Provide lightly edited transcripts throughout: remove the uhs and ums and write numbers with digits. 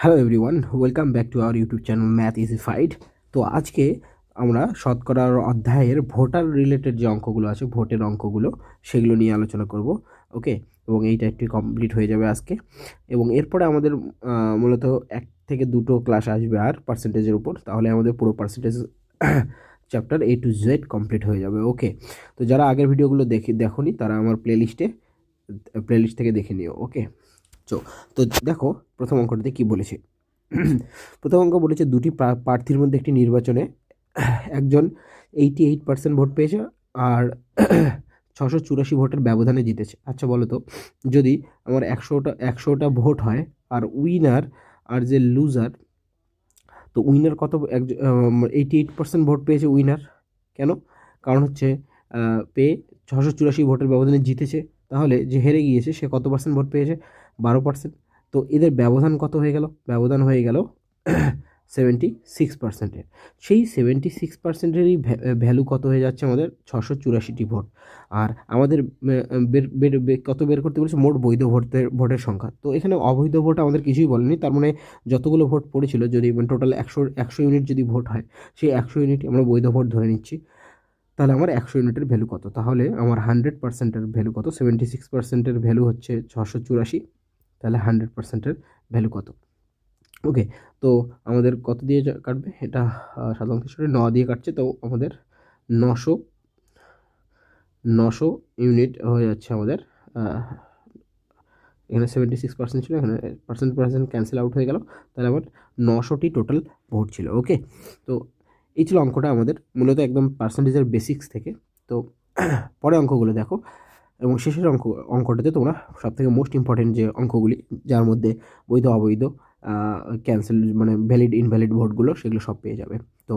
Hello everyone, welcome back to our YouTube channel math easified. তো আজকে আমরা শতকরার অধ্যায়ের ভোটার রিলেটেড যে অঙ্কগুলো আছে, ভোটের অঙ্কগুলো, সেগুলো নিয়ে আলোচনা করব। ওকে, এবং এইটা একটু কমপ্লিট হয়ে যাবে আজকে। এবং এরপরে আমাদের মূলত 1 থেকে 2 ক্লাস আসবে আর পার্সেন্টেজের উপর, তাহলে আমাদের পুরো percentage chapter A to Z complete হয়ে যাবে। ওকে, তো যারা আগের ভিডিওগুলো দেখোনি তারা আমার প্লেলিস্ট থেকে দেখে নিও। ওকে, তো দেখো প্রথম অঙ্কটাতে কি বলেছে। প্রথম অঙ্ক বলেছে দুটি প্রার্থীর মধ্যে একটি নির্বাচনে একজন 88% ভোট পেয়েছে আর 684 ভোটের ব্যবধানে জিতেছে। আচ্ছা বলো তো, যদি আমার 100টা ভোট হয় আর উইনার আর যে লুজার, তো উইনার কত, 88% ভোট পেয়েছে উইনার। কেন? কারণ হচ্ছে পেয়ে 684 ভোটের ব্যবধানে জিতেছে, তাহলে যে হেরে গিয়েছে সে কত পার্সেন্ট ভোট পেয়েছে? 12%। তো এদের ব্যবধান কত হয়ে গেল? ব্যবধান হয়ে গেল 76%। সেই 76%-এরই ভ্যালু কত হয়ে যাচ্ছে আমাদের? 684টি ভোট। আর আমাদের কত বের করতে বলেছে? মোট বৈধ ভোটের সংখ্যা। তো এখানে অবৈধ ভোট আমাদের কিছুই বলেনি, তার মানে যতগুলো ভোট পড়েছিল, যদি টোটাল 100 ইউনিট যদি ভোট হয়, সেই 100 ইউনিট আমরা বৈধ ভোট ধরে নিচ্ছি। তাহলে আমার 100 ইউনিটের ভ্যালু কত? তাহলে আমার 100%-এর ভ্যালু কত? 76%-এর ভ্যালু হচ্ছে 684, তাহলে 100%-এর ভ্যালু কত? ওকে, তো আমাদের কত দিয়ে কাটবে এটা? সাধারণত 9 দিয়ে কাটছে, তো আমাদের 900 ইউনিট হয়ে যাচ্ছে আমাদের। এখানে 76% ছিল, এখানে পার্সেন্ট ক্যান্সেল আউট হয়ে গেল, তাহলে আমার 900টি টোটাল ভোট ছিল। ওকে, তো এই ছিল অঙ্কটা আমাদের মূলত একদম পার্সেন্টেজের বেসিক্স থেকে। তো পরে অঙ্কগুলো দেখো, এবং শেষের অঙ্কটাতে তোমরা সবথেকে মোস্ট ইম্পর্টেন্ট যে অঙ্কগুলি, যার মধ্যে বৈধ অবৈধ ক্যান্সেল মানে ভ্যালিড ইনভ্যালিড ভোটগুলো, সেগুলো সব পেয়ে যাবে। তো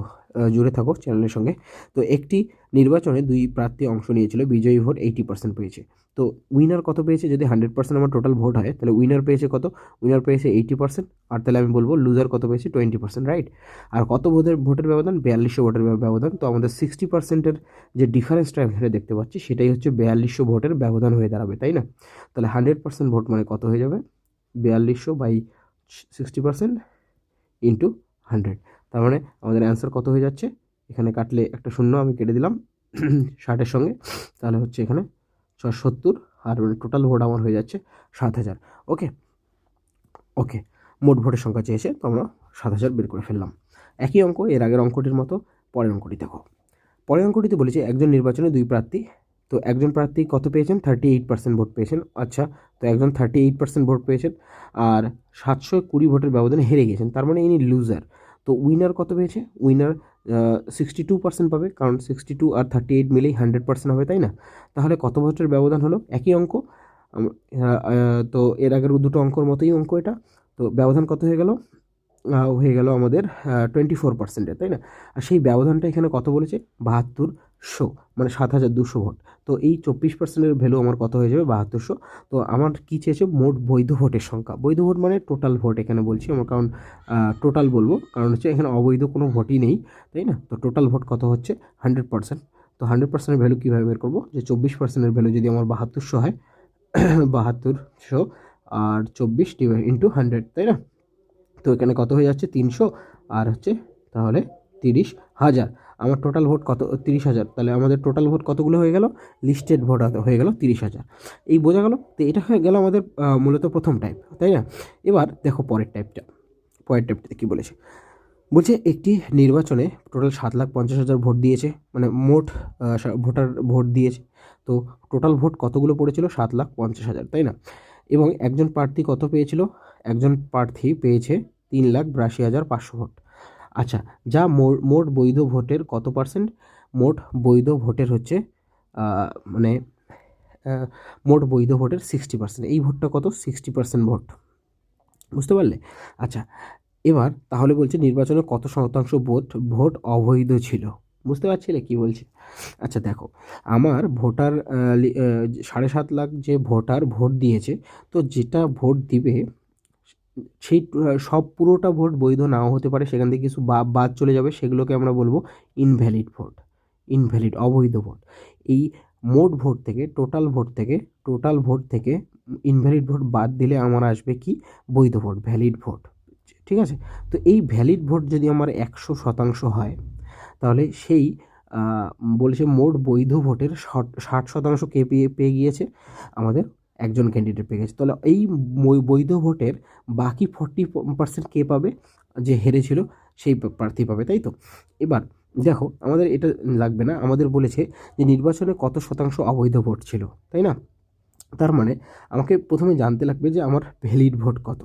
জুড়ে থাকো চ্যানেলের সঙ্গে। তো একটি নির্বাচনে 2 প্রার্থী অংশ নিয়েছিল, বিজয়ী ভোট 80% পেয়েছে। তো উইনার কত পেয়েছে? যদি 100% আমার টোটাল ভোট হয়, তাহলে উইনার পেয়েছে কত? উইনার পেয়েছে 80%। আর তাহলে আমি বলবো লুজার কত পেয়েছে? 20%, রাইট? আর কত ভোটের ব্যবধান? 4200 ভোটের ব্যবধান। তো আমাদের 60%-এর যে ডিফারেন্সটা এখানে দেখতে পাচ্ছি, সেটাই হচ্ছে 4200 ভোটের ব্যবধান হয়ে দাঁড়াবে, তাই না? তাহলে 100% ভোট মানে কত হয়ে যাবে? 4200 বাই 60% ইন্টু 100। তার মানে আমাদের অ্যান্সার কত হয়ে যাচ্ছে? এখানে কাটলে একটা শূন্য আমি কেটে দিলাম 60-এর সঙ্গে, তাহলে হচ্ছে এখানে 670, আর টোটাল ভোট আমার হয়ে যাচ্ছে 7000। ওকে ওকে, মোট ভোটের সংখ্যা চেয়েছে, তো আমরা 7000 বের করে ফেললাম। একই অঙ্ক, এর আগের অঙ্কটির মতো পরের অঙ্কটি দেখো। পরের অঙ্কটিতে বলেছে একজন নির্বাচনে 2 প্রার্থী। তো একজন প্রার্থী কত পেয়েছেন? 38% ভোট পেয়েছেন। আচ্ছা, তো একজন 38% ভোট পেয়েছেন আর 720 ভোটের ব্যবধানে হেরে গেছেন, তার মানে ইনি লুজার। তো উইনার কত পেয়েছে? উইনার 62% পাবে, কারণ 62 আর 38 মিলেই 100% হবে, তাই না? তাহলে কত ভোটের ব্যবধান হলো? একই অঙ্ক, তো এর আগের 2টো অঙ্কর মতোই অঙ্ক এটা। তো ব্যবধান কত হয়ে গেল? হয়ে গেল আমাদের 24%, তাই না? আর সেই ব্যবধানটা এখানে কত বলেছে? 7200, মানে 7200 ভোট। তো এই 24%-এর ভ্যালু আমার কত হয়ে যাবে? 7200। তো আমার কি চেয়েছে? মোট বৈধ ভোটের সংখ্যা। বৈধ ভোট মানে টোটাল ভোট এখানে বলছি আমার, কারণ টোটাল বলবো, কারণ হচ্ছে এখানে অবৈধ কোনো ভোটই নেই, তাই না? তো টোটাল ভোট কত হচ্ছে? 100%। তো 100%-এর ভ্যালু কীভাবে বের করবো? যে 24%-এর ভ্যালু যদি আমার 7200 হয়, 7200 আর 24 ইন্টু 100, তাই না? তো এখানে কত হয়ে যাচ্ছে? 300, আর হচ্ছে তাহলে 30,000। আমার টোটাল ভোট কত? 30,000। তাহলে আমাদের টোটাল ভোট কতগুলো হয়ে গেল? লিস্টেড ভোট হয়ে গেল 30,000। এই বোঝা গেল? তো এটা হয়ে গেল আমাদের মূলত প্রথম টাইপ, তাই না? এবার দেখো পরের টাইপটাতে কী বলেছে। বলছে একটি নির্বাচনে টোটাল 7,50,000 ভোট দিয়েছে, মানে মোট ভোটার ভোট দিয়েছে। তো টোটাল ভোট কতগুলো পড়েছিল? 7,50,000, তাই না? এবং একজন প্রার্থী কত পেয়েছিল? একজন প্রার্থী পেয়েছে 3,82,500 ভোট। আচ্ছা, যা মোট বৈধ ভোটের কত পার্সেন্ট? মোট বৈধ ভোটের হচ্ছে মানে মোট বৈধ ভোটের 60%। এই ভোটটা কত? 60% ভোট, বুঝতে পারলে? আচ্ছা, এবার তাহলে বলছে নির্বাচনে কত শতাংশ ভোট অবৈধ ছিল? বুঝতে পারছিলে কি বলছে? আচ্ছা দেখো, আমার ভোটার 7.5 লাখ যে ভোটার ভোট দিয়েছে, তো যেটা ভোট দিবে সেই সব পুরোটা ভোট বৈধ নাও হতে পারে, সেখান থেকে কিছু বাদ চলে যাবে, সেগুলোকে আমরা বলবো ইনভ্যালিড ভোট, অবৈধ ভোট। এই মোট ভোট থেকে, টোটাল ভোট থেকে ইনভ্যালিড ভোট বাদ দিলে আমার আসবে কি? বৈধ ভোট, ভ্যালিড ভোট। ঠিক আছে। তো এই ভ্যালিড ভোট যদি আমার 100% হয়, তাহলে সেই বলেছে মোট বৈধ ভোটের 60% কে পেয়ে গিয়েছে, আমাদের একজন ক্যান্ডিডেট পেয়ে গেছে। তাহলে এই বৈধ ভোটের বাকি 40% কে পাবে, যে হেরেছিল সেই প্রার্থী পাবে, তাই তো। এবার দেখো, আমাদের এটা লাগবে না, আমাদের বলেছে যে নির্বাচনে কত শতাংশ অবৈধ ভোট ছিল, তাই না। তার মানে আমাকে প্রথমে জানতে লাগবে যে আমার ভ্যালিড ভোট কত,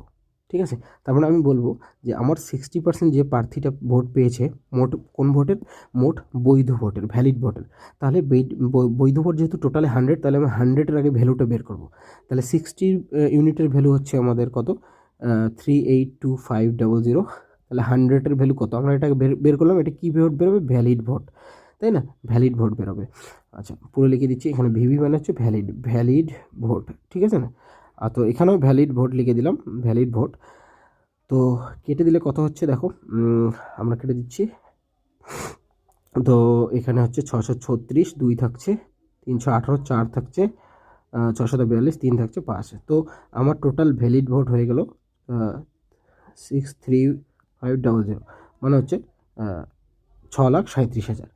ঠিক আছে। তার মানে আমি বলবো যে আমার 60% যে প্রার্থীটা ভোট পেয়েছে, মোট কোন ভোটের, মোট বৈধ ভোটের, ভ্যালিড ভোটের। তাহলে বৈধ ভোট যেহেতু টোটালে 100, তাহলে আমি 100-এর আগে ভ্যালুটা বের করবো। তাহলে 60 ইউনিটের ভ্যালু হচ্ছে আমাদের কত, 382500। তাহলে 100-এর ভ্যালু কত, আমরা এটাকে বের করলাম। এটা কী ভোট বেরোবে, ভ্যালিড ভোট, তাই না, ভ্যালিড ভোট বেরোবে। আচ্ছা, পুরো লিখে দিচ্ছি, এখানে ভিভি মানে হচ্ছে ভ্যালিড ভোট, ঠিক আছে না। তো এখানেও ভ্যালিড ভোট লিখে দিলাম, ভ্যালিড ভোট। তো কেটে দিলে কত হচ্ছে দেখো, আমরা কেটে দিচ্ছি। তো এখানে হচ্ছে 636, 2 থাকছে, 318, 4 থাকছে, 642, 3 থাকছে, 5। তো আমার টোটাল ভ্যালিড ভোট হয়ে গেল 63500, মানে হচ্ছে 6,37,000।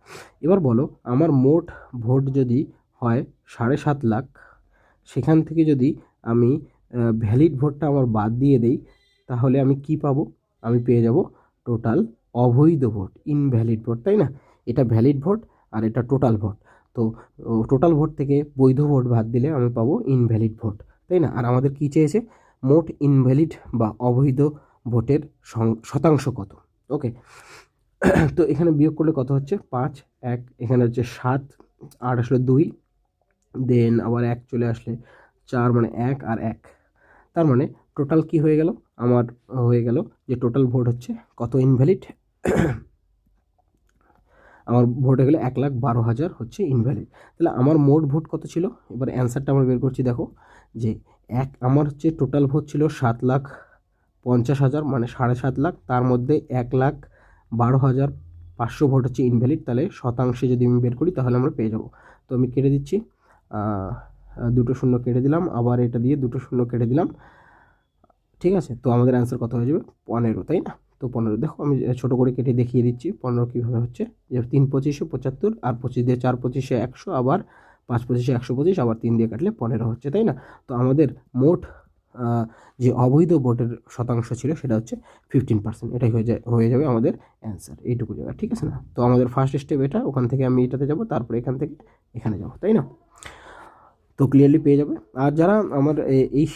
এবার বলো, আমার মোট ভোট যদি হয় 7.5 লাখ, সেখান থেকে যদি আমি ভ্যালিড ভোটটা আমার বাদ দিয়ে দেই, তাহলে আমি কি পাবো, আমি পেয়ে যাব টোটাল অবৈধ ভোট, ইনভ্যালিড ভোট, তাই না। এটা ভ্যালিড ভোট আর এটা টোটাল ভোট। তো টোটাল ভোট থেকে বৈধ ভোট বাদ দিলে আমি পাবো ইনভ্যালিড ভোট, তাই না। আর আমাদের কি চেয়েছে, মোট ইনভ্যালিড বা অবৈধ ভোটের শতাংশ কত, ওকে। তো এখানে বিয়োগ করলে কত হচ্ছে, 5, 1, এখানে হচ্ছে 7, 8 আসলে 2, দেন আবার 1 চলে আসলে 4, মানে 1 আর 1। তার মানে টোটাল কি হয়ে গেল, আমার হয়ে গেল যে টোটাল ভোট হচ্ছে কত, ইনভ্যালিড। আমার ভোট হয়ে গেলে 1,12,000 হচ্ছে ইনভ্যালিড। তাহলে আমার মোট ভোট কত ছিল, এবার অ্যান্সারটা আমরা বের করছি। দেখো যে আমার হচ্ছে টোটাল ভোট ছিল 7,50,000, মানে 7.5 লাখ। তার মধ্যে 1,12,500 ভোট হচ্ছে ইনভ্যালিড। তাহলে শতাংশে যদি আমি বের করি তাহলে আমরা পেয়ে যাব। তো আমি কেটে দিচ্ছি, 2টো শূন্য কেটে দিলাম, আবার এটা দিয়ে 2টো শূন্য কেটে দিলাম, ঠিক আছে। তো আমাদের অ্যান্সার কত হয়ে যাবে, 15, তাই না। তো 15, দেখো আমি ছোটো করে কেটে দেখিয়ে দিচ্ছি 15 কীভাবে হচ্ছে। যে 3 25 75, আর 25 দিয়ে 4 25 100, আবার 5 25 125, আবার 3 দিয়ে কাটলে 15 হচ্ছে, তাই না। তো আমাদের মোট যে অবৈধ ভোটের শতাংশ ছিল সেটা হচ্ছে 15%। এটাই হয়ে যাবে আমাদের অ্যান্সার, এইটুকু জায়গা, ঠিক আছে না। তো আমাদের ফার্স্ট স্টেপ এটা, ওখান থেকে আমি এটাতে যাব, তারপরে এখান থেকে এখানে যাব, তাই না। তো ক্লিয়ারলি পেয়ে যাবে। আর যারা আমার এই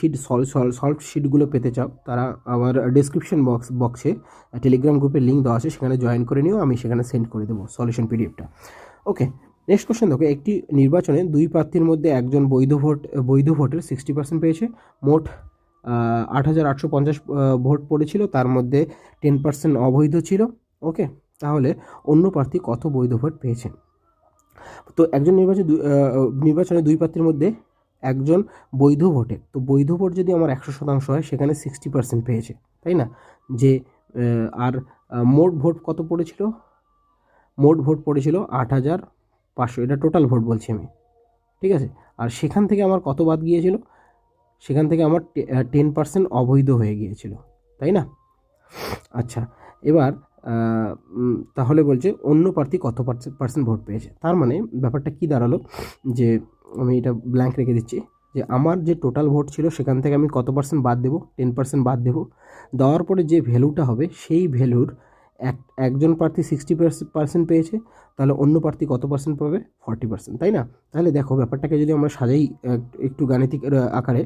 সলভ শিটগুলো পেতে চাও, তারা আমার ডিসক্রিপশন বক্সে টেলিগ্রাম গ্রুপের লিঙ্ক দেওয়া আছে, সেখানে জয়েন করে নিও, আমি সেখানে সেন্ড করে দেবো সলিউশন পিডিএফটা। ওকে, নেক্সট কোশ্চেন দেখো, একটি নির্বাচনে 2 প্রার্থীর মধ্যে একজন বৈধ ভোটের 60% পেয়েছে। মোট 8,850 ভোট পড়েছিল, তার মধ্যে 10% অবৈধ ছিল, ওকে। তাহলে অন্য প্রার্থী কত বৈধ ভোট পেয়েছেন। তো একজন নির্বাচনে 2 প্রার্থীর মধ্যে একজন বৈধ ভোটে, তো বৈধ ভোট যদি আমার 100% হয়, সেখানে 60% পেয়েছে, তাই না। যে আর মোট ভোট কত পড়েছিল, মোট ভোট পড়েছিল 8,500, এটা টোটাল ভোট বলছি আমি, ঠিক আছে। আর সেখান থেকে আমার কত বাদ গিয়েছিল, সেখান থেকে আমার 10% অবৈধ হয়ে গিয়েছিল, তাই না। আচ্ছা, এবার তাহলে বলছে অন্য প্রার্থী কত পার্সেন্ট ভোট পেয়েছে। তার মানে ব্যাপারটা কি দাঁড়ালো, যে আমি এটা ব্ল্যাঙ্ক রেখে দিচ্ছি, যে আমার যে টোটাল ভোট ছিল সেখান থেকে আমি কত পার্সেন্ট বাদ দেবো, 10% বাদ দেবো। দেওয়ার পরে যে ভ্যালুটা হবে, সেই ভ্যালুর একজন প্রার্থী 60% পেয়েছে, তাহলে অন্য প্রার্থী কত পার্সেন্ট পাবে, 40%, তাই না। তাহলে দেখো, ব্যাপারটাকে যদি আমরা সাজাই একটু গাণিতিক আকারে,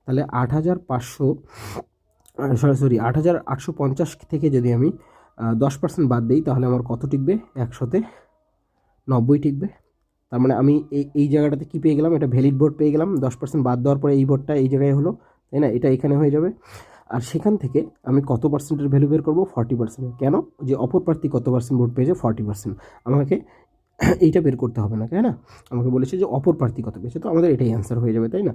তাহলে 8,850 থেকে যদি আমি 10% বাদ দিই, তাহলে আমার কত টিকবে, 100-তে 90 টিকবে। তার মানে আমি এই জায়গাটাতে কী পেয়ে গেলাম, এটা ভ্যালিড ভোট পেয়ে গেলাম। 10% বাদ দেওয়ার পরে এই ভোটটা এই জায়গায় হলো, তাই না, এটা এখানে হয়ে যাবে। আর সেখান থেকে আমি কত পার্সেন্টের ভ্যালু বের করবো, 40%। কেন, যে অপর প্রার্থী কত পার্সেন্ট ভোট পেয়েছে, 40%। আমাকে এইটা বের করতে হবে না, তাই না। আমাকে বলেছে যে অপর প্রার্থী কত পেয়েছে, তো আমাদের এটাই অ্যান্সার হয়ে যাবে, তাই না।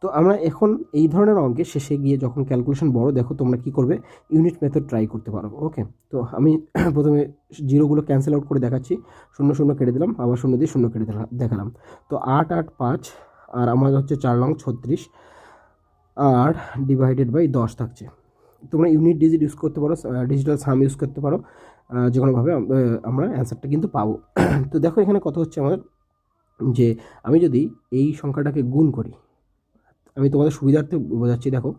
তো আমরা এখন এই ধরনের অঙ্কে শেষে গিয়ে যখন ক্যালকুলেশন বড়, দেখো তোমরা কি করবে, ইউনিট মেথড ট্রাই করতে পারো, ওকে। তো আমি প্রথমে জিরোগুলো ক্যান্সেল আউট করে দেখাচ্ছি, 0 0 কেটে দিলাম, আবার 0 দিয়ে 0 কেটে দেখালাম। তো 8 8 5, আর আমার হচ্ছে 4 লং 36, আর ডিভাইডেড বাই 10 থাকছে, তোমরা ইউনিট ডিজিট ইউজ করতে পারো, ডিজিটাল সাম ইউজ করতে পারো, যে কোনোভাবে আমরা অ্যান্সারটা কিন্তু পাবো। তো দেখো এখানে কত হচ্ছে আমাদের, যে আমি যদি এই সংখ্যাটাকে গুণ করি, আমি তোমাদের সুবিধার্থে বোঝাচ্ছি, দেখো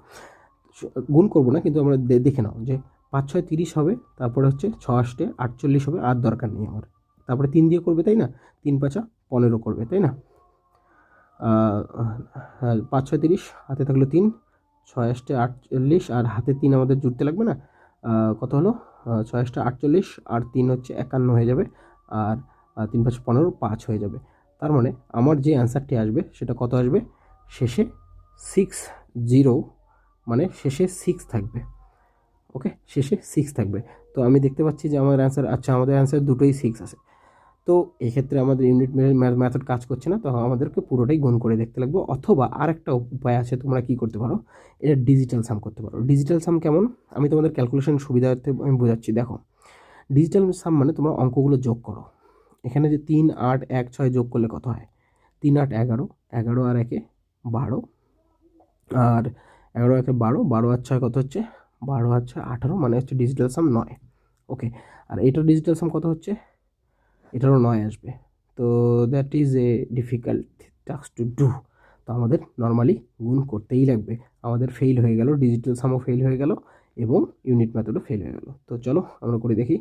গুণ করবো না, কিন্তু আমরা দেখে নাও যে 5 6 30 হবে, তারপরে হচ্ছে 6 8 48 হবে, আর দরকার নেই আমার, তারপরে 3 দিয়ে করবে, তাই না, 3 5 15 করবে, তাই না, 5 6 30, হাতে থাকলো 3, 6 8 48, আর হাতে 3 আমাদের জুড়তে লাগবে না, কত হলো, 6 8 48, আর 3 হচ্ছে 51 হয়ে যাবে, আর 3 5 15, 5 হয়ে যাবে। তার মানে আমার যে অ্যান্সারটি আসবে সেটা কত আসবে, শেষে 60, মানে শেষে 6 থাকবে। ওকে, শেষে 6 থাকবে। তো আমি দেখতে পাচ্ছি যে আমার অ্যান্সার, আচ্ছা আমাদের অ্যান্সার দুটোই 6 আছে। তো এক্ষেত্রে আমাদের ইউনিট মেথড কাজ করছে না, তো আমাদেরকে পুরোটাই গুণ করে দেখতে লাগবে। অথবা আরেকটা উপায় আছে, তোমরা কি করতে পারো, এটা ডিজিটাল সাম করতে পারো। ডিজিটাল সাম কেমন, আমি তোমাদের ক্যালকুলেশন সুবিধার্থে আমি বোঝাচ্ছি। দেখো ডিজিটাল সাম মানে তোমরা অঙ্কগুলো যোগ করো। এখানে যে 3 8 1 6 যোগ করলে কত হয়, 3 8 11, 11 আর 1 12, আর 11 1 12, 12 আর 6 কত হচ্ছে, 12 আর 6 18, মানে হচ্ছে ডিজিটাল সাম 9। ওকে, আর এটার ডিজিটাল সাম কত হচ্ছে, এটারও 9 আসবে। তো that is a difficult task to do. তো আমাদের নর্মালি গুণ করতেই লাগবে। আমাদের ফেল হয়ে গেল, ডিজিটাল সামও ফেল হয়ে গেল, এবং ইউনিট মেথডও ফেল হয়ে গেল। তো চলো আমরা করে দেখি।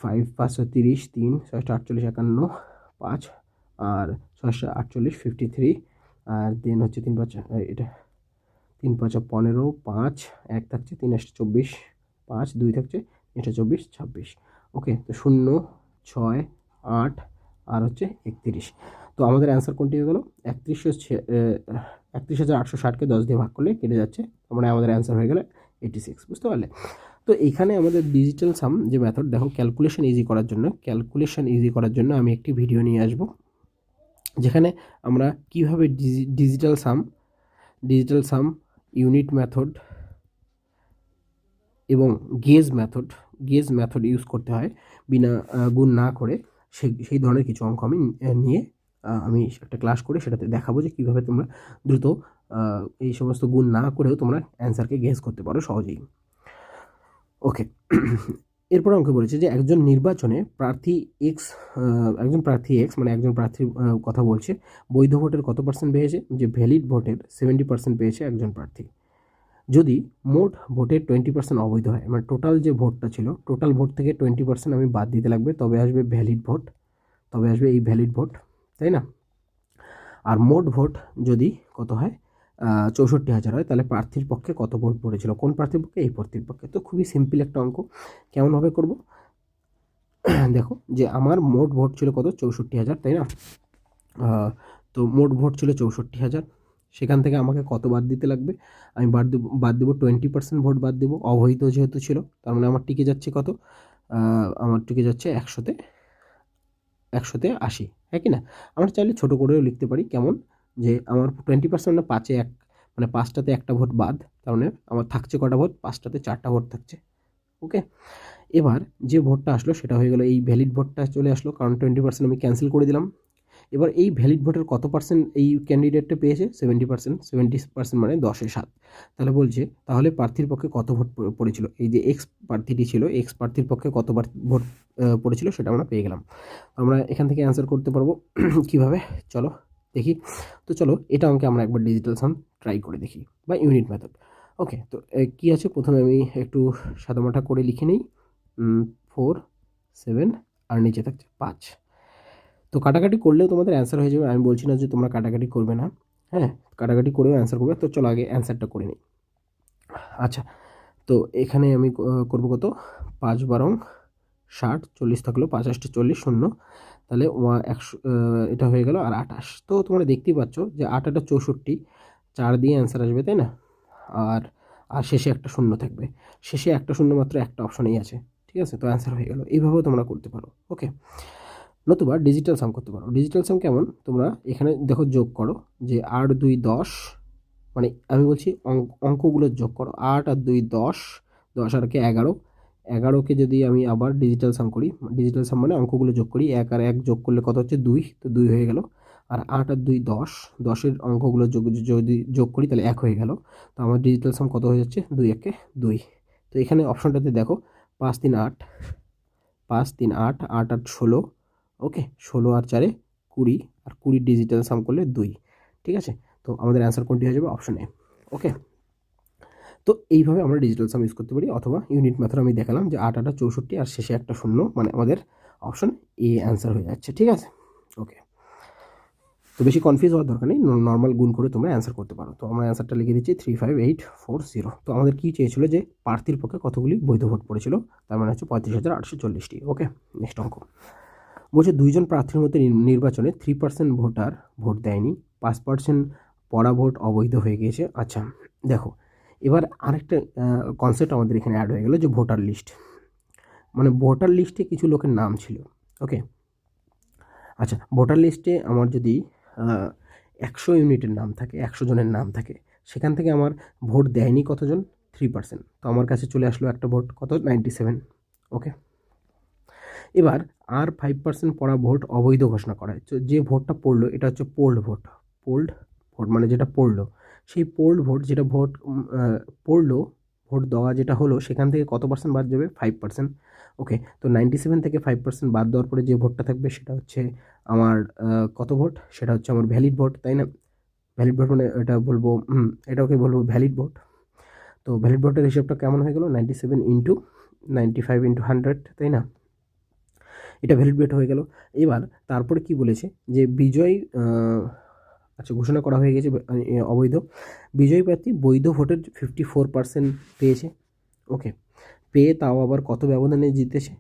5 5 30, 3 6 48 51, 5, আর 6 48 53, আর দেন হচ্ছে 3 5, এটা 3 5 15, 5 1 থাকছে, 3 24, 5 2 থাকছে, 24 26। ওকে, তো 0 6 8, আর হচ্ছে 31। তো আমাদের অ্যান্সার কোনটি হয়ে গেল, 31,860কে 10 দিয়ে ভাগ করলে কেটে যাচ্ছে, মানে আমাদের অ্যান্সার হয়ে গেল 86। বুঝতে পারলে? তো এইখানে আমাদের ডিজিটাল সাম যে মেথড, দেখো ক্যালকুলেশন ইজি করার জন্য আমি একটি ভিডিও নিয়ে আসব, যেখানে আমরা কিভাবে ডিজিটাল সাম, ইউনিট মেথড এবং গেজ মেথড ইউজ করতে হয় বিনা গুণ না করে। সেই ধরনের কিছু অঙ্ক আমি নিয়ে আমি একটা ক্লাস করে সেটাতে দেখাবো যে কীভাবে তোমরা দ্রুত এই সমস্ত গুণ না করেও তোমরা অ্যান্সারকে গেস করতে পারো সহজেই। ওকে, এরপর অঙ্কে বলেছে যে একজন প্রার্থী এক্স মানে একজন প্রার্থীর কথা বলছে, বৈধ ভোটের কত পার্সেন্ট পেয়েছে, যে ভ্যালিড ভোটের 70% পেয়েছে একজন প্রার্থী। যদি মোট ভোটের 20% অবৈধ হয়, মানে টোটাল যে ভোটটা ছিল, টোটাল ভোট থেকে 20% আমি বাদ দিতে লাগবে, তবে আসবে এই ভ্যালিড ভোট, তাই না? আর মোট ভোট যদি কত হয়, 64,000 হয়, তাহলে প্রার্থীর পক্ষে কত ভোট পড়েছিল, কোন প্রার্থীর পক্ষে, এই প্রার্থীর পক্ষে। তো খুবই সিম্পল একটা অঙ্ক। কেমনভাবে করব, দেখো যে আমার মোট ভোট ছিল কত, 64,000, তাই না? তো মোট ভোট ছিল 64,000, সেখান থেকে আমাকে কত বাদ দিতে লাগবে, আমি বাদ দেবো 20% ভোট বাদ দেবো, অবৈধ যেহেতু ছিল। তার মানে আমার টিকে যাচ্ছে কত, আমার টিকে যাচ্ছে 100তে 80, হ্যাঁ কি না? আমরা চাইলে ছোটো করেও লিখতে পারি, কেমন, যে আমার 20% মানে 5-এ 1, মানে 5টাতে একটা ভোট বাদ, তার মানে আমার থাকছে কটা ভোট, 5টাতে 4টা ভোট থাকছে। ওকে, এবার যে ভোটটা আসলো সেটা হয়ে গেল, এই ভ্যালিড ভোটটা চলে আসলো, কারণ 20% আমি ক্যান্সেল করে দিলাম। এবার এই ভ্যালিড ভোটের কত পার্সেন্ট এই ক্যান্ডিডেটটা পেয়েছে, 70%, মানে 10-এ 7। তাহলে বলছে, তাহলে প্রার্থীর পক্ষে কত ভোট পড়েছিল, এই যে এক্স প্রার্থীটি ছিল, এক্স প্রার্থীর পক্ষে কত ভোট পড়েছিল সেটা আমরা পেয়ে গেলাম। আমরা এখান থেকে অ্যান্সার করতে পারবো কিভাবে, চলো দেখি। তো চলো এটা অঙ্কে আমরা একবার ডিজিটাল সাম ট্রাই করে দেখি, বা ইউনিট মেথড। ওকে, তো কী আছে, প্রথমে আমি একটু সাদামাটা করে লিখে নিই, 4 7, আর নিচে থাকছে 5। তো কাটাকাটি করলেও তোমাদের অ্যান্সার হয়ে যাবে, আমি বলছি না যে তোমরা কাটাকাটি করবে না, হ্যাঁ কাটাকাটি করেও অ্যান্সার করবে। তো চলো আগে অ্যান্সারটা করে নিই। আচ্ছা, তো এখানে আমি করবো কত, 5 12 60, 40 থাকলো, 5 8 40, 0, তাহলে 100, এটা হয়ে গেল, আর 28। তো তোমরা দেখতেই পাচ্ছ যে 8 8 64, 4 দিয়ে অ্যান্সার আসবে, তাই না? আর আর শেষে একটা শূন্য থাকবে, শেষে একটা শূন্য মাত্র একটা অপশনেই আছে, ঠিক আছে? তো অ্যান্সার হয়ে গেল। এইভাবেও তোমরা করতে পারো। ওকে, নতুবা ডিজিটাল সাম করতে পারো। ডিজিটাল সাম কেমন, তোমরা এখানে দেখো যোগ করো, যে 8 2 10, মানে আমি বলছি অঙ্কগুলো যোগ করো, 8 আর 2 10, 10 আর 11, 11কে যদি আমি আবার ডিজিটাল সাম করি, ডিজিটাল সাম মানে অঙ্কগুলো যোগ করি, 1 আর 1 যোগ করলে কত হচ্ছে, 2, তো 2 হয়ে গেল। আর 8 আর 2 10, 10-এর অঙ্কগুলো যদি যোগ করি তাহলে 1 হয়ে গেল। তো আমার ডিজিটাল সাম কত হয়ে যাচ্ছে? 2 1 2। তো এখানে অপশনটাতে দেখো 5 3 8, 5 3 8, 8 8 16, ওকে, 16 আর 4 20, আর 20 ডিজিটাল সাম করলে 2। ঠিক আছে, তো আমাদের অ্যান্সার কোনটি হয়ে যাবে? Option A. ওকে, তো এইভাবে আমরা ডিজিটাল সাম ইউজ করতে পারি, অথবা ইউনিট মেথড আমি দেখালাম যে 8 8 64 আর শেষে একটা শূন্য, মানে আমাদের অপশন এ অ্যান্সার হয়ে যাচ্ছে। ঠিক আছে, ওকে। তো বেশি কনফিউজ হওয়ার দরকার নেই, নর্মাল গুণ করে তোমরা অ্যান্সার করতে পারো। তো আমরা অ্যান্সারটা লিখে দিচ্ছি 35840। তো আমাদের কী চেয়েছিল যে প্রার্থীর পক্ষে কতগুলি বৈধ ভোট পড়েছিল, তার মানে হচ্ছে 35,840টি। ওকে, নেক্সট অঙ্ক বলছে 2 জন প্রার্থীর মধ্যে নির্বাচনে 3% ভোটার ভোট দেয়নি, 5% পড়া ভোট অবৈধ হয়ে গিয়েছে। আচ্ছা দেখো, এবার আরেকটা কনসেপ্ট আমাদের এখানে অ্যাড হয়ে গেল, যে ভোটার লিস্ট। মানে ভোটার লিস্টে কিছু লোকের নাম ছিল। ওকে, আচ্ছা, ভোটার লিস্টে আমার যদি 100 ইউনিটের নাম থাকে, 100 জনের নাম থাকে, সেখান থেকে আমার ভোট দেয়নি কতজন? 3%। তো আমার কাছে চলে আসলো একটা ভোট, কত? 97। ওকে, এবার আর 5% পড়া ভোট অবৈধ ঘোষণা করা হয়। তো যে ভোটটা পড়লো এটা হচ্ছে পোল্ড ভোট। পোল্ড ভোট মানে যেটা পড়লো, সেই পোল্ড ভোট যেটা ভোট পড়লো, ভোট দেওয়া যেটা হলো, সেখান থেকে কত পার্সেন্ট বাদ যাবে? 5%। ওকে, তো 97 থেকে 5% বাদ দেওয়ার পরে যে ভোটটা থাকবে সেটা হচ্ছে আমার কত ভোট? সেটা হচ্ছে আমার ভ্যালিড ভোট, তাই না? ভ্যালিড ভোট মানে এটা বলবো, এটাকে বলবো ভ্যালিড ভোট। তো ভ্যালিড ভোটের হিসাবটা কেমন হয়ে গেল? 97 ইন্টু 95 ইন্টু 100, তাই না? এটা ভ্যালিড ভোট হয়ে গেল। এবার তারপরে কি বলেছে যে বিজয়, আচ্ছা ঘোষণা করা হয়ে গেছে অবৈধ। বিজয়ী প্রার্থী বৈধ ভোটের 54% পেয়েছে। ওকে, পেয়ে তাও আবার কত ব্যবধানে জিতেছে?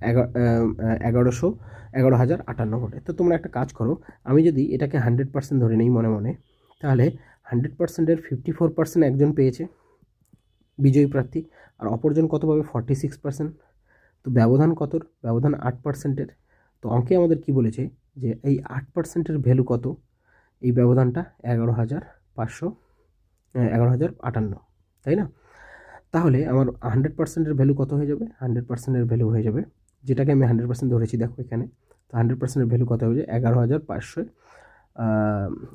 11,58 ভোটে। তো তোমরা একটা কাজ করো, আমি যদি এটাকে 100% ধরে নিই মনে মনে, তাহলে 100%-এর 54% একজন পেয়েছে বিজয়ী প্রার্থী, আর অপরজন কত পাবে? 46%। তো ব্যবধান কতর? ব্যবধান 8%-এর। তো অঙ্কে আমাদের কি বলেছে যে এই 8%-এর ভ্যালু কত? এই ব্যবধানটা 11,58, তাই না? তাহলে আমার 100%-এর ভ্যালু কত হয়ে যাবে? 100%-এর ভ্যালু হয়ে যাবে, যেটাকে আমি 100% ধরেছি দেখো এখানে। তো 100%-এর ভ্যালু কত হবে? 11,500,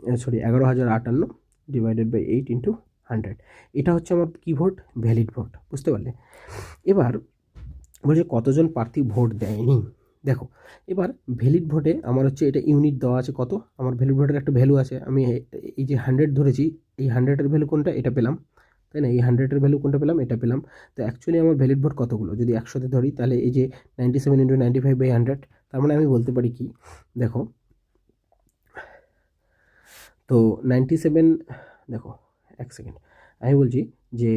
11,058 ডিভাইডেড বাই 8 ইন্টু 100। এটা হচ্ছে আমার কি ভোট? Valid vote. বুঝতে পারলে? এবার বলছে কতজন প্রার্থী ভোট দেয়নি। দেখো, এবার ভ্যালিড ভোটে আমার হচ্ছে এটা ইউনিট দেওয়া আছে কত, আমার ভ্যালিড ভোটের একটা ভ্যালু আছে, আমি এই যে 100 ধরেছি, এই 100-এর ভ্যালু কোনটা? এটা পেলাম, তাই না? এই 100-এর ভ্যালু কোনটা পেলাম? এটা পেলাম। তো অ্যাকচুয়ালি আমার ভ্যালিড ভোট কতগুলো? যদি 100-তে ধরি তাহলে এই যে 97 ইন্টু 95 বাই 100, তার মানে আমি বলতে পারি কি, দেখো, তো 97, দেখো এক সেকেন্ড, আমি বলছি যে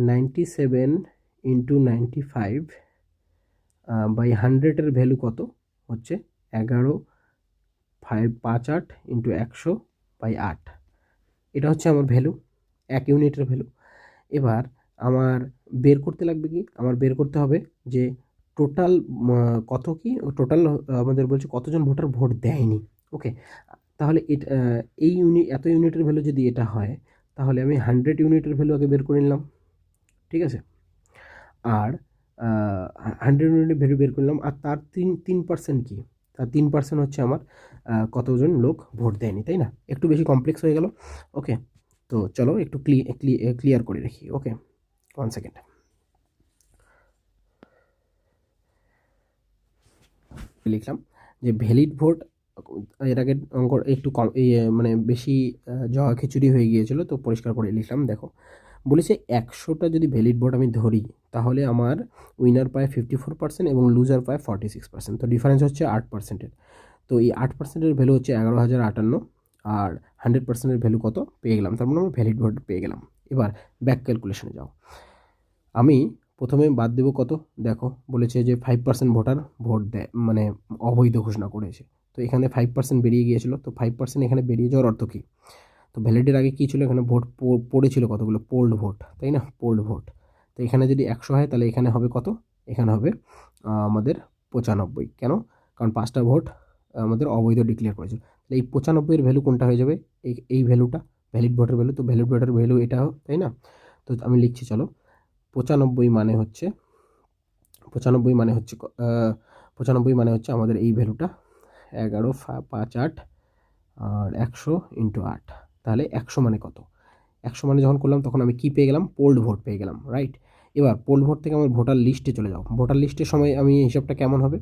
97 ইন্টু 95 বাই 100-এর ভ্যালু কত হচ্ছে? 11,558 ইন্টু 100 বাই 8। এটা হচ্ছে আমার ভ্যালু, 1 ইউনিটের ভ্যালু। এবার আমার বের করতে লাগবে কি? আমার বের করতে হবে যে টোটাল কত, কি টোটাল আমাদের বলছে কতজন ভোটার ভোট দেয়নি। ওকে, তাহলে এই এত ইউনিটের ভ্যালু যদি এটা হয়, তাহলে আমি 100 ইউনিটের ভ্যালু আগে বের করে নিলাম। ঠিক আছে, আর 100 ইউনিটের ভ্যালু বের করলাম, আর তার 3% কি? তার 3% হচ্ছে আমার কতজন লোক ভোট দেয়নি, তাই না? একটু বেশি কমপ্লেক্স হয়ে গেল। ওকে, তো চলো একটু ক্লিয়ার করে রাখি। ওকে, 1 সেকেন্ড। লিখলাম যে ভ্যালিড ভোট, এর আগে অঙ্ক একটু কম, এই মানে বেশি জগা খিচুড়ি হয়ে গিয়েছিল, তো পরিষ্কার করে লিখলাম। দেখো, বলেছে 100টা যদি ভ্যালিড ভোট আমি ধরি, তাহলে আমার উইনার পায় 54% এবং লুজার পায় 46%। তো ডিফারেন্স হচ্ছে 8%-এর। তো এই 8%-এর ভ্যালু হচ্ছে 11,058, আর 100%-এর ভ্যালু কত পেয়ে গেলাম, তার মানে আমরা ভ্যালিড ভোট পেয়ে গেলাম। এবার ব্যাক ক্যালকুলেশনে যাও, আমি প্রথমে বাদ দেবো কত? দেখো, বলেছে যে 5% ভোটার ভোট দেয়, মানে অবৈধ ঘোষণা করেছে। তো এখানে 5% বেরিয়ে গিয়েছিল, তো 5% এখানে বেরিয়ে যাওয়ার অর্থ কী? তো ভ্যালিডের আগে কী ছিল? এখানে ভোট পড়েছিল কতগুলো? পোল্ড ভোট, তাই না? Pooled vote. তো এখানে যদি 100 হয়, তাহলে এখানে হবে কত? এখানে হবে আমাদের 95। কেন? কারণ 5টা ভোট আমাদের অবৈধ ডিক্লেয়ার করেছিল। তাহলে এই 95-এর ভ্যালু কোনটা হয়ে যাবে? এই ভ্যালুটা ভ্যালিড ভোটের ভ্যালু। তো ভ্যালিড ভোটের ভ্যালু এটা, তাই না? তো আমি লিখছি, চলো, 95 মানে হচ্ছে 95 মানে হচ্ছে 95 মানে হচ্ছে আমাদের এই ভ্যালুটা 11,558 আর 100 × 8, তাহলে 100 মানে কত? 100 মানে যখন করলাম তখন আমি কি পেয়ে গেলাম? পোল্ড ভোট পেয়ে গেলাম, রাইট? এবার পোল্ড ভোট থেকে আমার ভোটার লিস্টে চলে যাও। ভোটার লিস্টের সময় আমি হিসাবটা কেমন হবে?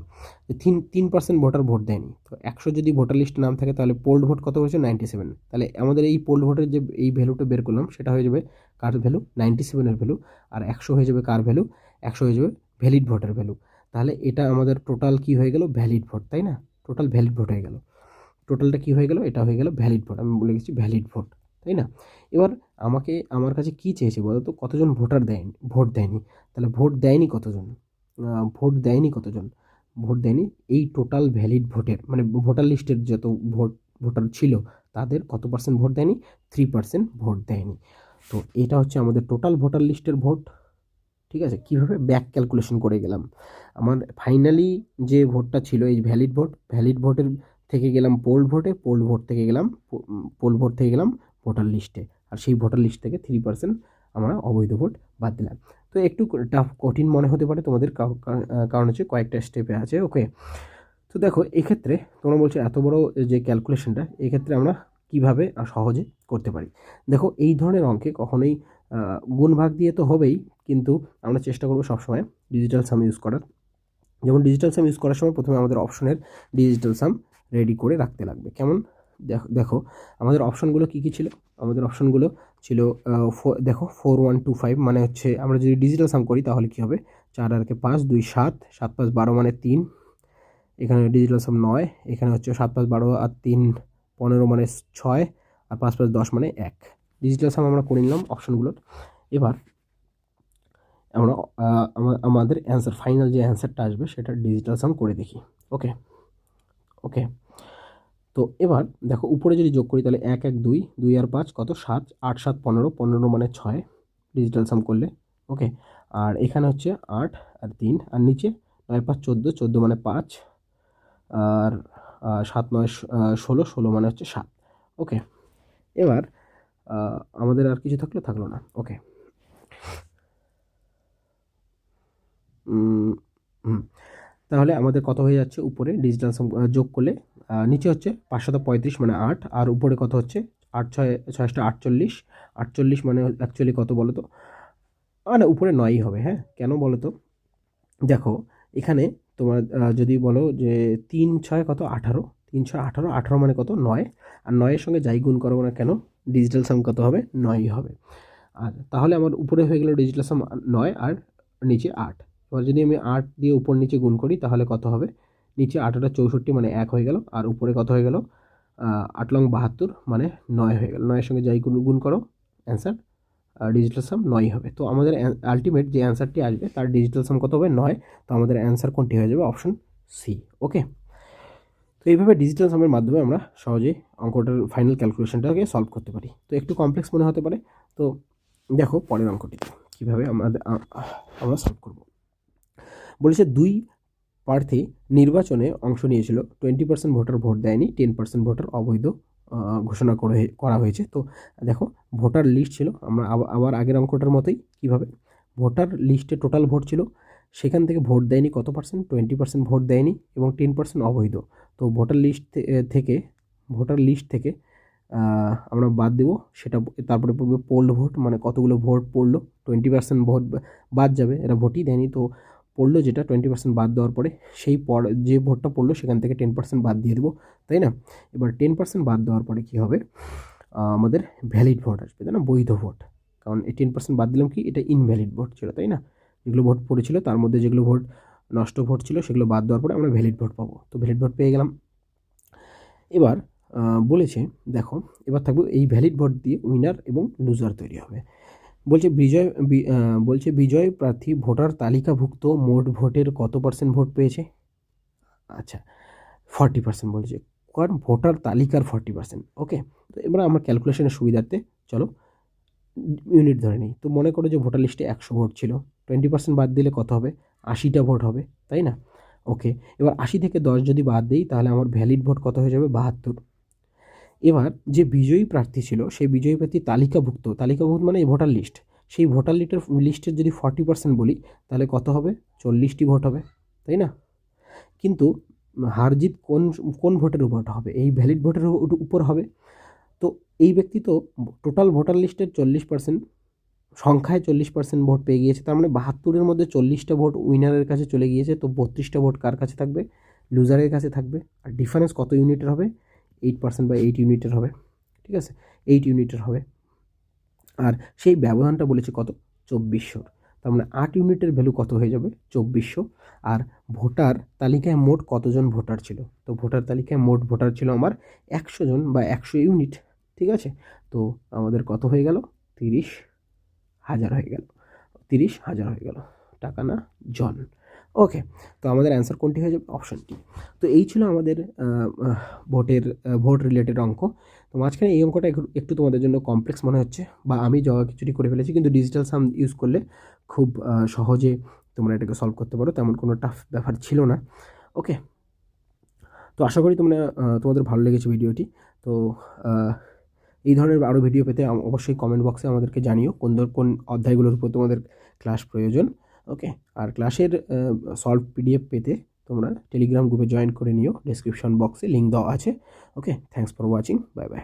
যে 3% ভোটার ভোট দেয়নি, তো 100 যদি ভোটার লিস্টে নাম থাকে তাহলে পোল্ড ভোট কত হয়েছে? 97। তাহলে আমাদের এই পোল্ড ভোটের যে এই ভ্যালুটা বের করলাম সেটা হয়ে যাবে কার ভ্যালু? 97-এর ভ্যালু। আর 100 হয়ে যাবে কার ভ্যালু? 100 হয়ে যাবে ভ্যালিড ভোটের ভ্যালু। তাহলে এটা আমাদের টোটাল কি হয়ে গেল? ভ্যালিড ভোট, তাই না? টোটাল ভ্যালিড ভোট হয়ে গেল। টোটালটা কি হয়ে গেল? এটা হয়ে গেল ভ্যালিড ভোট। আমি বলে গেছি ভ্যালিড ভোট, তাই না? এবার আমার কাছে কি চেয়েছে বলো তো? কতজন ভোটার দেয়নি, ভোট দেয়নি। তাহলে ভোট দেয়নি কতজন? ভোট দেয়নি কতজন? ভোট দেয়নি এই টোটাল ভ্যালিড ভোটের, মানে ভোটার লিস্টের যত ভোটার ছিল তাদের কত পার্সেন্ট ভোট দেয়নি? 3% ভোট দেয়নি। তো এটা হচ্ছে আমাদের টোটাল ভোটার লিস্টের ভোট। ঠিক আছে? কীভাবে ব্যাক ক্যালকুলেশন করে গেলাম। আমার ফাইনালি যে ভোটটা ছিল এই ভ্যালিড ভোটের থেকে গেলাম পোল্ড ভোটে, পোল্ড ভোট থেকে গেলাম ভোটার লিস্টে। আর সেই ভোটার লিস্ট থেকে 3% আমরা অবৈধ ভোট বাদ দিলাম। তো একটু কঠিন মনে হতে পারে তোমাদের, কারণ হচ্ছে কয়েকটা স্টেপে আছে। ওকে, তো দেখো এক্ষেত্রে তোমরা বলছো এত বড় যে ক্যালকুলেশনটা, এক্ষেত্রে আমরা কীভাবে সহজে করতে পারি। দেখো এই ধরনের অঙ্কে কখনোই গুণ ভাগ দিয়ে তো হবেই, কিন্তু আমরা চেষ্টা করবো সবসময় ডিজিটাল সাম ইউজ করার। যেমন ডিজিটাল সাম ইউজ করার সময় প্রথমে আমাদের অপশনের ডিজিটাল সাম রেডি করে রাখতে লাগবে। কেমন? দেখো আমাদের অপশনগুলো কী কী ছিল? আমাদের অপশনগুলো ছিল দেখো 4125, মানে হচ্ছে আমরা যদি ডিজিটাল সাম করি তাহলে কী হবে? 4 আর 5, 2 7, 7 5 12 মানে 3। এখানে ডিজিটাল সাম 9, এখানে হচ্ছে 7 5 12 আর 3 15 মানে 6, আর 5 5 10 মানে 1। ডিজিটাল সাম আমরা করে নিলাম অপশনগুলোর। এবার আমরা আমাদের অ্যান্সার, ফাইনাল যে অ্যান্সারটা আসবে সেটা ডিজিটাল সাম করে দেখি। ওকে ওকে, তো এবার দেখো উপরে যদি যোগ করি তাহলে 1 1 2, 2 আর 5 কত? 7, 8 7 15, 15 মানে 6 ডিজিটাল সাম করলে। ওকে, আর এখানে হচ্ছে 8 আর 3, আর নিচে 9 5 14, 14 মানে 5, আর 7 9 16, 16 মানে হচ্ছে 7। ওকে, এবার আমাদের আর কিছু থাকলো না। ওকে, তাহলে আমাদের কত হয়ে যাচ্ছে? উপরে ডিজিটাল সাম যোগ করলে নিচে হচ্ছে 535 মানে 8, আর উপরে কত হচ্ছে? 8 6 6 48, 48 মানে অ্যাকচুয়ালি কত বলো তো? না, উপরে 9ই হবে। হ্যাঁ, কেন বলো তো? দেখো এখানে তোমার যদি বলো যে 3 6 কত? 18, 3 6 18, 18 মানে কত? 9, আর 9-এর সঙ্গে যাই গুণ করবো না কেন ডিজিটাল সাম কত হবে? 9ই হবে। আর তাহলে আমার উপরে হয়ে গেল ডিজিটাল সাম 9 আর নিচে 8। এবার যদি আমি 8 দিয়ে উপর নিচে গুণ করি তাহলে কত হবে? নিচে 8 8 64 মানে 1 হয়ে গেল, আর উপরে কত হয়ে গেল? 8 লং 72 মানে 9 হয়ে গেল। 9-এর সঙ্গে যাই গুণ করো অ্যান্সার ডিজিটাল সাম 9 হবে। তো আমাদের আলটিমেট যে অ্যান্সারটি আসবে তার ডিজিটাল সাম কত হবে? 9। তো আমাদের অ্যান্সার কোনটি হয়ে যাবে? Option C. ওকে, তো এইভাবে ডিজিটাল সামের মাধ্যমে আমরা সহজেই অঙ্কটার ফাইনাল ক্যালকুলেশনটাকে সলভ করতে পারি। তো একটু কমপ্লেক্স মনে হতে পারে। তো দেখো পরের অঙ্কটিতে কীভাবে আমরা সলভ করব। বলেছে 2 প্রার্থী নির্বাচনে অংশ নিয়েছিল, 20% ভোটার ভোট দেয়নি, 10% ভোটার অবৈধ ঘোষণা করা হয়েছে। তো দেখো ভোটার লিস্ট ছিল, আমরা আবার আগের অঙ্কটার মতোই কীভাবে ভোটার লিস্টে টোটাল ভোট ছিল, সেখান থেকে ভোট দেয়নি কত পার্সেন্ট? 20% ভোট দেয়নি এবং 10% অবৈধ। তো ভোটার লিস্ট থেকে আমরা বাদ দেবো সেটা, তারপরে পড়বে পোল্ড ভোট, মানে কতগুলো ভোট পড়লো। 20% ভোট বাদ যাবে, এরা ভোটই দেয়নি। তো পড়লো যেটা 20% বাদ দেওয়ার পরে সেই যে ভোটটা পড়লো সেখান থেকে 10% বাদ দিয়ে দেবো, তাই না? এবার 10% বাদ দেওয়ার পরে কী হবে? আমাদের ভ্যালিড ভোট আসবে, তাই না? বৈধ ভোট। কারণ এই 10% বাদ দিলাম কি? এটা ইনভ্যালিড ভোট ছিল, তাই না? যেগুলো ভোট পড়েছিল তার মধ্যে যেগুলো নষ্ট ভোট ছিল সেগুলো বাদ দেওয়ার পরে আমরা ভ্যালিড ভোট পাবো। তো ভ্যালিড ভোট পেয়ে গেলাম। এবার বলেছে দেখো এবার থাকবে এই ভ্যালিড ভোট দিয়ে উইনার এবং লুজার তৈরি হবে। বলছে বিজয় প্রার্থী ভোটার তালিকাভুক্ত মোট ভোটের কত পার্সেন্ট ভোট পেয়েছে? আচ্ছা, 40% বলেছে, কারণ ভোটার তালিকার 40%। ওকে, তো এবার আমার ক্যালকুলেশনের সুবিধার্থে চলো ইউনিট ধরে নিই। তো মনে করো যে ভোটার লিস্টে 100 ভোট ছিল, 20% বাদ দিলে কত হবে? 80টা ভোট হবে, তাই না? ওকে, এবার 80 থেকে 10 যদি বাদ দিই তাহলে আমার ভ্যালিড ভোট কত হয়ে যাবে? 72। এবার যে বিজয়ী প্রার্থী ছিল সেই বিজয়ী প্রার্থী তালিকাভুক্ত মানে ভোটার লিস্ট, সেই ভোটার লিস্টের যদি 40% বলি তাহলে কত হবে? 40টি ভোট হবে, তাই না? কিন্তু হার জিত কোন কোন ভোটের উপর হবে, এই ভ্যালিড ভোটের উপর হবে। তো এই ব্যক্তি তো টোটাল ভোটার লিস্টের 40% সংখ্যায় 40% ভোট পেয়ে গিয়েছে, তার মানে 72-এর মধ্যে 40টা ভোট উইনারের কাছে চলে গিয়েছে। তো 32টা ভোট কার কাছে থাকবে? লুজারের কাছে থাকবে। আর ডিফারেন্স কত ইউনিটের হবে? 8% বা 8 ইউনিটের হবে, ঠিক আছে, 8 ইউনিটের হবে। আর সেই ব্যবধানটা বলেছে কত? 2400। তার মানে 8 ইউনিটের ভ্যালু কত হয়ে যাবে? 2400। আর ভোটার তালিকায় মোট কতজন ভোটার ছিল? তো ভোটার তালিকায় মোট ভোটার ছিল আমার 100 জন বা 100 ইউনিট, ঠিক আছে। তো আমাদের কত হয়ে গেল? 30,000 হয়ে গেল, 30,000 হয়ে গেল, টাকা না জন। ওকে, তো আমাদের অ্যান্সার কোনটি হয়ে যাবে? Option D. তো এই ছিল আমাদের ভোট রিলেটেড অঙ্ক। তো মাঝখানে এই অঙ্কটা একটু তোমাদের জন্য কমপ্লেক্স মনে হচ্ছে, বা আমি যা কিছুটি করে ফেলেছি, কিন্তু ডিজিটাল সাম ইউজ করলে খুব সহজে তোমরা এটাকে সলভ করতে পারো, তেমন কোনো টাফ ব্যাপার ছিল না। ওকে, তো আশা করি তোমাদের ভালো লেগেছে ভিডিওটি। তো এই ধরনের আরও ভিডিও পেতে অবশ্যই কমেন্ট বক্সে আমাদেরকে জানিও কোন অধ্যায়গুলোর উপর তোমাদের ক্লাস প্রয়োজন। ওকে, আর ক্লাসের সলভ পিডিএফ পেতে তোমরা টেলিগ্রাম গ্রুপে জয়েন করে নিও, ডেসক্রিপশন বক্সে লিঙ্ক দেওয়া আছে। Okay, thanks for watching, bye by.